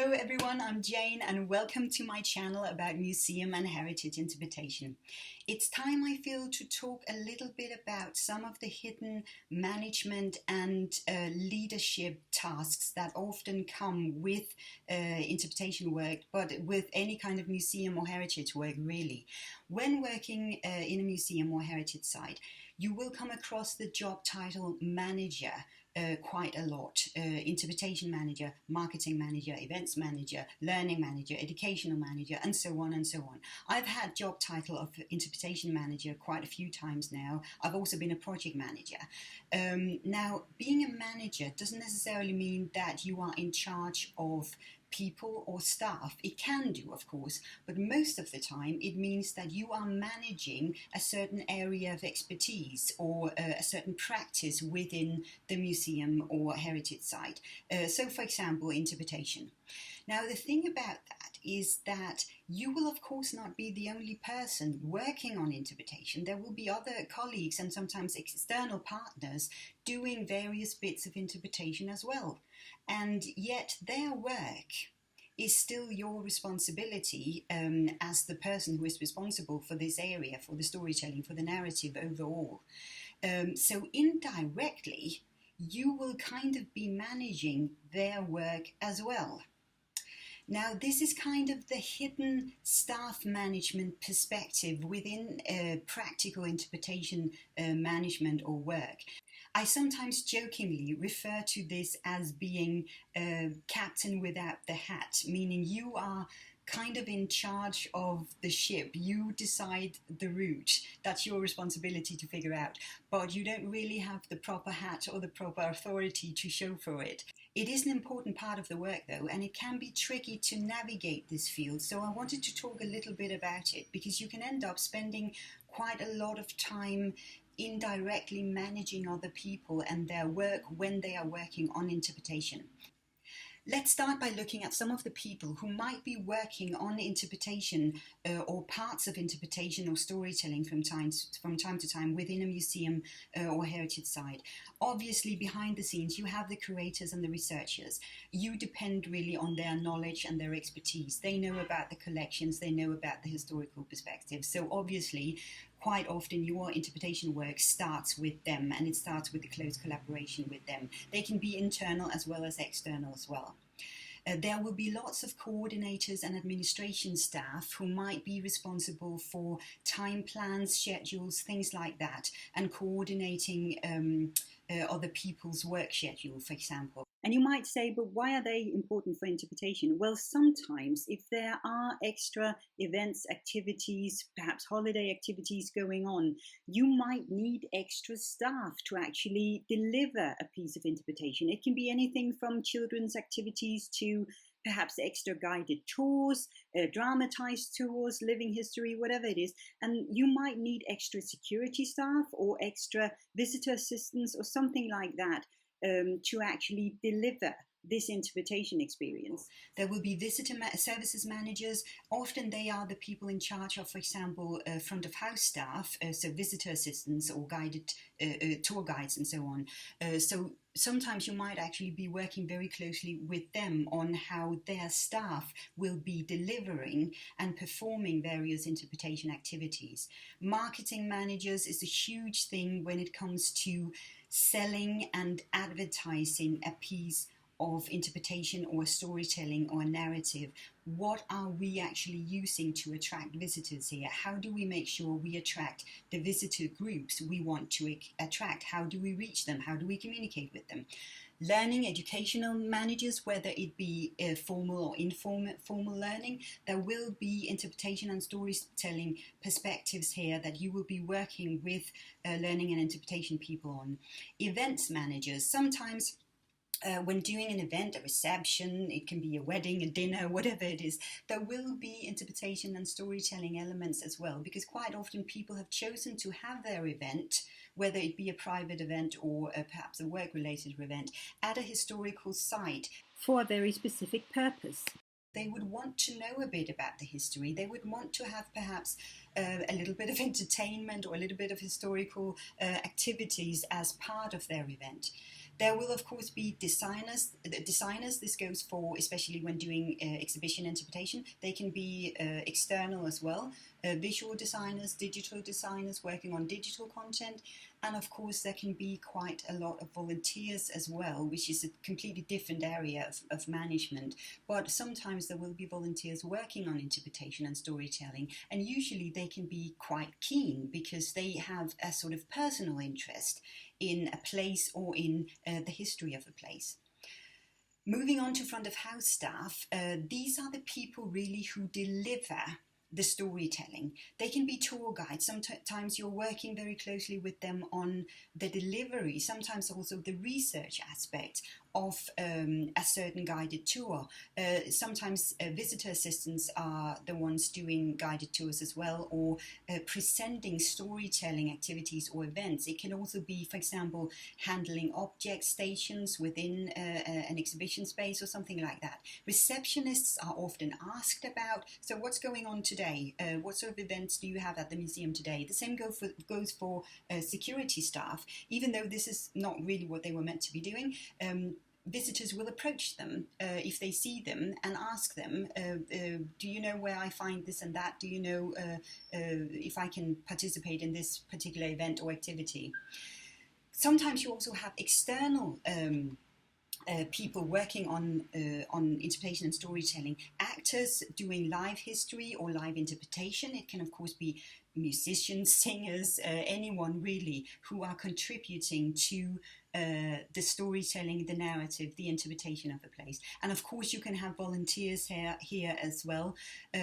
Hello everyone, I'm Jane and welcome to my channel about museum and heritage interpretation. It's time, I feel, to talk a little bit about some of the hidden management and leadership tasks that often come with interpretation work, but with any kind of museum or heritage work really. When working in a museum or heritage site, you will come across the job title manager quite a lot. Interpretation manager, marketing manager, events manager, learning manager, educational manager, and so on and so on. I've had job title of interpretation manager quite a few times now. I've also been a project manager. Now, being a manager doesn't necessarily mean that you are in charge of people or staff. It can do, of course, but most of the time it means that you are managing a certain area of expertise or a certain practice within the museum or heritage site. So, for example, interpretation. Now, the thing about that is that you will, of course, not be the only person working on interpretation. There will be other colleagues and sometimes external partners doing various bits of interpretation as well. And yet their work is still your responsibility as the person who is responsible for this area, for the storytelling, for the narrative overall. So indirectly, you will kind of be managing their work as well. Now, this is kind of the hidden staff management perspective within practical interpretation management or work. I sometimes jokingly refer to this as being captain without the hat, meaning you are kind of in charge of the ship. You decide the route. That's your responsibility to figure out, but you don't really have the proper hat or the proper authority to show for it. It is an important part of the work though, and it can be tricky to navigate this field. So I wanted to talk a little bit about it because you can end up spending quite a lot of time indirectly managing other people and their work when they are working on interpretation. Let's start by looking at some of the people who might be working on interpretation or parts of interpretation or storytelling from time to time within a museum or heritage site. Obviously, behind the scenes, you have the curators and the researchers. You depend really on their knowledge and their expertise. They know about the collections, they know about the historical perspective. So obviously, quite often your interpretation work starts with them, and it starts with the close collaboration with them. They can be internal as well as external as well. There will be lots of coordinators and administration staff who might be responsible for time plans, schedules, things like that, and coordinating other people's work schedule, for example. And you might say, but why are they important for interpretation? Well, sometimes if there are extra events, activities, perhaps holiday activities going on, you might need extra staff to actually deliver a piece of interpretation. It can be anything from children's activities to perhaps extra guided tours, dramatized tours, living history, whatever it is. And you might need extra security staff or extra visitor assistants or something like that to actually deliver this interpretation experience. There will be visitor services managers. Often they are the people in charge of, for example, front of house staff, so visitor assistants or guided tour guides and so on. So sometimes you might actually be working very closely with them on how their staff will be delivering and performing various interpretation activities. Marketing managers is a huge thing when it comes to selling and advertising a piece of interpretation or storytelling or narrative. What are we actually using to attract visitors here? How do we make sure we attract the visitor groups we want to attract? How do we reach them? How do we communicate with them? Learning educational managers, whether it be formal or informal learning, there will be interpretation and storytelling perspectives here that you will be working with learning and interpretation people on. Events managers, sometimes when doing an event, a reception, it can be a wedding, a dinner, whatever it is, there will be interpretation and storytelling elements as well, because quite often people have chosen to have their event, whether it be a private event or perhaps a work-related event, at a historical site for a very specific purpose. They would want to know a bit about the history. They would want to have perhaps a little bit of entertainment or a little bit of historical activities as part of their event. There will of course be designers. This goes for especially when doing exhibition interpretation. They can be external as well. Visual designers, digital designers working on digital content, and of course there can be quite a lot of volunteers as well, which is a completely different area of management. But sometimes there will be volunteers working on interpretation and storytelling, and usually they can be quite keen because they have a sort of personal interest in a place or in the history of a place. Moving on to front of house staff, these are the people really who deliver the storytelling. They can be tour guides. Sometimes you're working very closely with them on the delivery, sometimes also the research aspect of a certain guided tour. Sometimes visitor assistants are the ones doing guided tours as well, or presenting storytelling activities or events. It can also be, for example, handling object stations within an exhibition space or something like that. Receptionists are often asked about, so what's going on today? What sort of events do you have at the museum today? The same goes for security staff, even though this is not really what they were meant to be doing. Visitors will approach them if they see them and ask them, do you know where I find this and that? Do you know if I can participate in this particular event or activity? Sometimes you also have external people working on interpretation and storytelling, actors doing live history or live interpretation. It can of course be musicians, singers, anyone really who are contributing to the storytelling, the narrative, the interpretation of the place. And of course you can have volunteers here as well,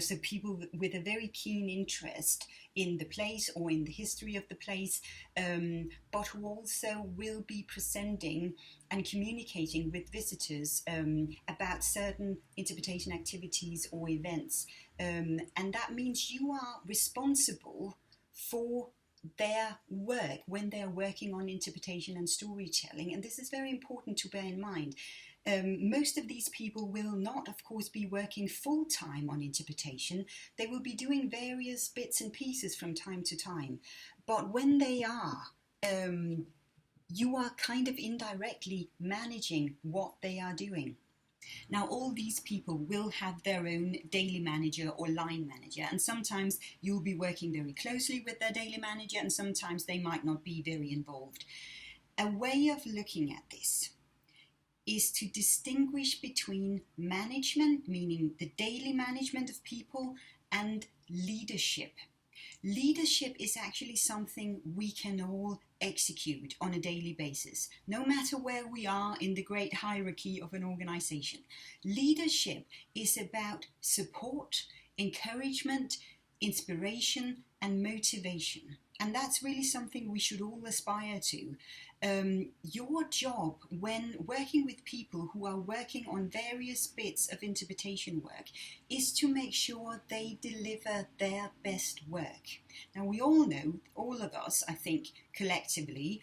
so people with a very keen interest in the place or in the history of the place, but who also will be presenting and communicating with visitors about certain interpretation activities or events. And that means you are responsible for their work when they're working on interpretation and storytelling. And this is very important to bear in mind. Most of these people will not, of course, be working full-time on interpretation. They will be doing various bits and pieces from time to time. But when they are, you are kind of indirectly managing what they are doing. Now, all these people will have their own daily manager or line manager, and sometimes you'll be working very closely with their daily manager, and sometimes they might not be very involved. A way of looking at this is to distinguish between management, meaning the daily management of people, and leadership. Leadership is actually something we can all execute on a daily basis, no matter where we are in the great hierarchy of an organization. Leadership is about support, encouragement, inspiration, and motivation. And that's really something we should all aspire to. Your job when working with people who are working on various bits of interpretation work is to make sure they deliver their best work. Now, we all know, all of us, I think, collectively,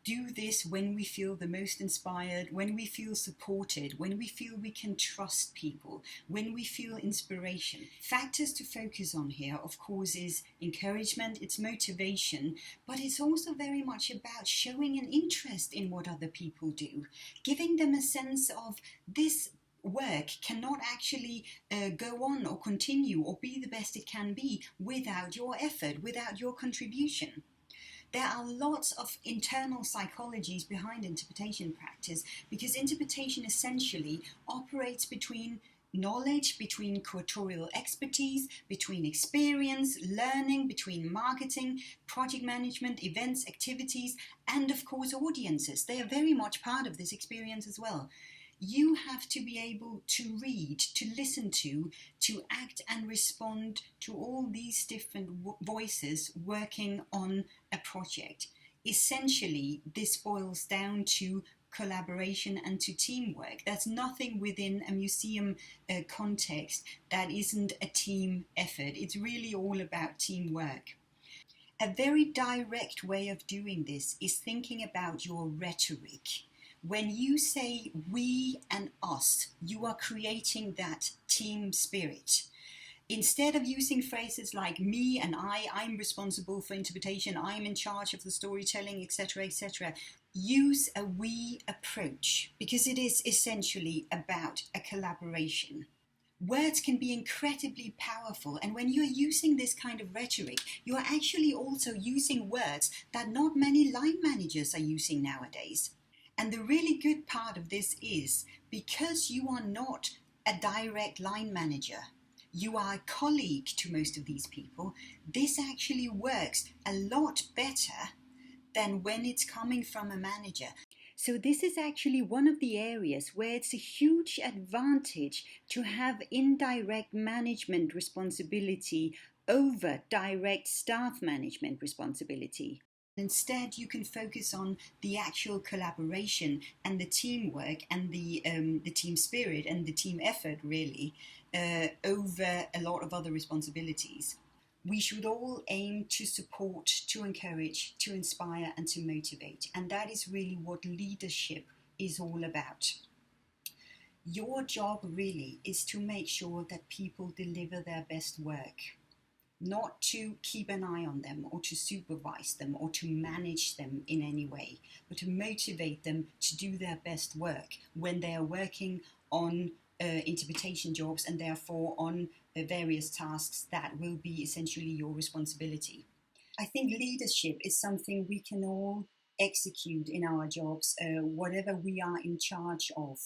do this when we feel the most inspired, when we feel supported, when we feel we can trust people, when we feel inspiration. Factors to focus on here, of course, is encouragement, it's motivation, but it's also very much about showing an interest in what other people do, giving them a sense of this work cannot actually go on or continue or be the best it can be without your effort, without your contribution. There are lots of internal psychologies behind interpretation practice, because interpretation essentially operates between knowledge, between curatorial expertise, between experience, learning, between marketing, project management, events, activities, and of course audiences. They are very much part of this experience as well. You have to be able to read, to listen to act and respond to all these different voices working on a project. Essentially, this boils down to collaboration and to teamwork. There's nothing within a museum context that isn't a team effort. It's really all about teamwork. A very direct way of doing this is thinking about your rhetoric. When you say we and us, you are creating that team spirit. Instead of using phrases like me and I'm responsible for interpretation, I'm in charge of the storytelling, etc., etc., use a we approach, because it is essentially about a collaboration. Words can be incredibly powerful, and when you're using this kind of rhetoric, you're actually also using words that not many line managers are using nowadays. And the really good part of this is, because you are not a direct line manager, you are a colleague to most of these people, this actually works a lot better than when it's coming from a manager. So this is actually one of the areas where it's a huge advantage to have indirect management responsibility over direct staff management responsibility. Instead, you can focus on the actual collaboration and the teamwork and the team spirit and the team effort, really, over a lot of other responsibilities. We should all aim to support, to encourage, to inspire, and to motivate. And that is really what leadership is all about. Your job really is to make sure that people deliver their best work, not to keep an eye on them or to supervise them or to manage them in any way, but to motivate them to do their best work when they are working on interpretation jobs and therefore on various tasks that will be essentially your responsibility. I think leadership is something we can all execute in our jobs, whatever we are in charge of.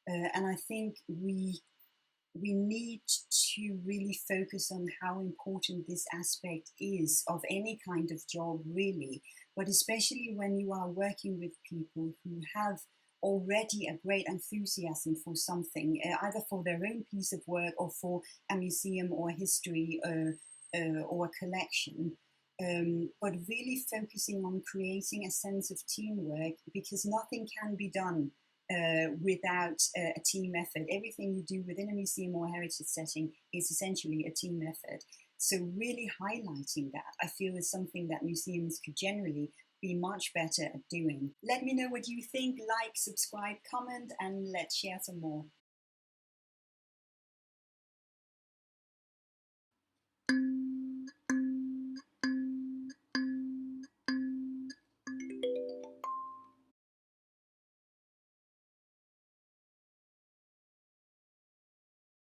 And I think we need to really focus on how important this aspect is of any kind of job, really, but especially when you are working with people who have already a great enthusiasm for something, either for their own piece of work or for a museum or history or a collection. But really focusing on creating a sense of teamwork, because nothing can be done without a team effort. Everything you do within a museum or heritage setting is essentially a team effort. So really highlighting that, I feel, is something that museums could generally be much better at doing. Let me know what you think. Like, subscribe, comment, and let's share some more.